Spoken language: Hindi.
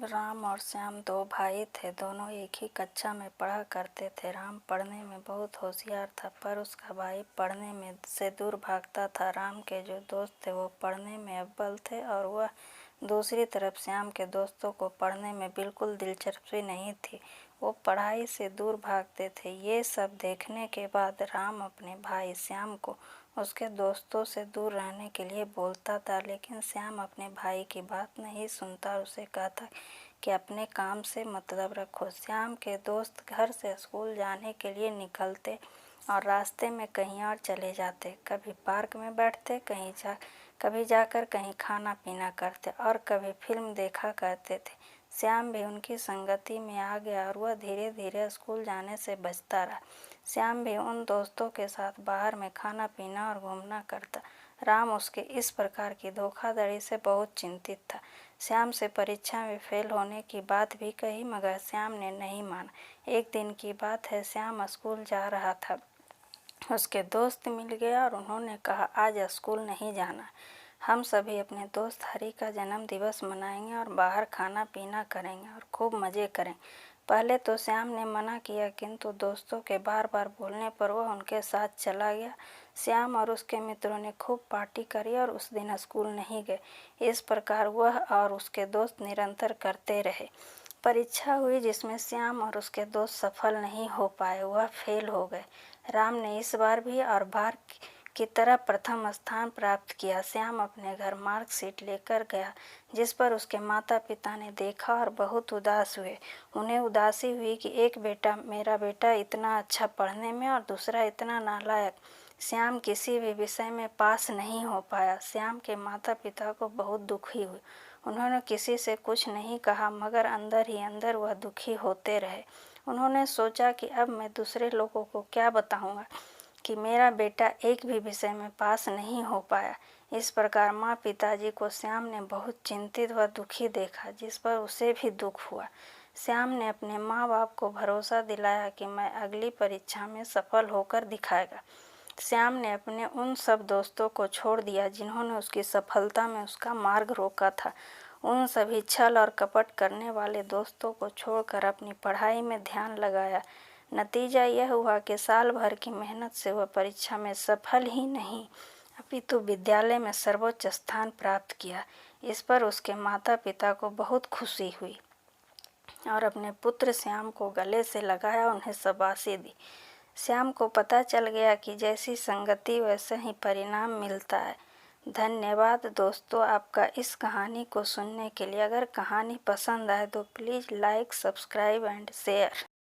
राम और श्याम दो भाई थे। दोनों एक ही कक्षा में पढ़ा करते थे। राम पढ़ने में बहुत होशियार था, पर उसका भाई पढ़ने में से दूर भागता था। राम के जो दोस्त थे वो पढ़ने में अव्वल थे, और वह दूसरी तरफ श्याम के दोस्तों को पढ़ने में बिल्कुल दिलचस्पी नहीं थी। वो पढ़ाई से दूर भागते थे। ये सब देखने के बाद राम अपने भाई श्याम को उसके दोस्तों से दूर रहने के लिए बोलता था, लेकिन श्याम अपने भाई की बात नहीं सुनता और उसे कहता कि अपने काम से मतलब रखो। श्याम के दोस्त घर से स्कूल जाने के लिए निकलते और रास्ते में कहीं और चले जाते। कभी पार्क में बैठते, कभी जाकर कहीं खाना पीना करते और कभी फिल्म देखा करते थे। श्याम भी उनकी संगति में आ गया और वह धीरे धीरे स्कूल जाने से बचता रहा। श्याम भी उन दोस्तों के साथ बाहर में खाना पीना और घूमना करता। राम उसके इस प्रकार की धोखाधड़ी से बहुत चिंतित था। श्याम से परीक्षा में फेल होने की बात भी कही, मगर श्याम ने नहीं माना। एक दिन की बात है, श्याम स्कूल जा रहा था। उसके दोस्त मिल गया और उन्होंने कहा, आज स्कूल नहीं जाना, हम सभी अपने दोस्त हरी का जन्म दिवस मनाएंगे और बाहर खाना पीना करेंगे और खूब मज़े करेंगे। पहले तो श्याम ने मना किया, किंतु दोस्तों के बार बार बोलने पर वह उनके साथ चला गया। श्याम और उसके मित्रों ने खूब पार्टी करी और उस दिन स्कूल नहीं गए। इस प्रकार वह और उसके दोस्त निरंतर करते रहे। परीक्षा हुई जिसमें श्याम और उसके दोस्त सफल नहीं हो पाए, वह फेल हो गए। राम ने इस बार भी और बार की तरह प्रथम स्थान प्राप्त किया। श्याम अपने घर मार्कशीट लेकर गया, जिस पर उसके माता पिता ने देखा और बहुत उदास हुए। उन्हें उदासी हुई कि एक बेटा, मेरा बेटा इतना अच्छा पढ़ने में और दूसरा इतना नालायक। श्याम किसी भी विषय में पास नहीं हो पाया। श्याम के माता पिता को बहुत दुखी हुई। उन्होंने किसी से कुछ नहीं कहा, मगर अंदर ही अंदर वह दुखी होते रहे। उन्होंने सोचा कि अब मैं दूसरे लोगों को क्या बताऊंगा कि मेरा बेटा एक भी विषय में पास नहीं हो पाया। इस प्रकार माँ पिताजी को श्याम ने बहुत चिंतित व दुखी देखा, जिस पर उसे भी दुख हुआ। श्याम ने अपने माँ बाप को भरोसा दिलाया कि मैं अगली परीक्षा में सफल होकर दिखाएगा। श्याम ने अपने उन सब दोस्तों को छोड़ दिया जिन्होंने उसकी सफलता में उसका मार्ग रोका था। उन सभी छल और कपट करने वाले दोस्तों को छोड़कर अपनी पढ़ाई में ध्यान लगाया। नतीजा यह हुआ कि साल भर की मेहनत से वह परीक्षा में सफल ही नहीं, अपितु विद्यालय में सर्वोच्च स्थान प्राप्त किया। इस पर उसके माता पिता को बहुत खुशी हुई और अपने पुत्र श्याम को गले से लगाया, उन्हें शाबाशी दी। श्याम को पता चल गया कि जैसी संगति वैसे ही परिणाम मिलता है। धन्यवाद दोस्तों आपका इस कहानी को सुनने के लिए। अगर कहानी पसंद आए तो please like, subscribe and share.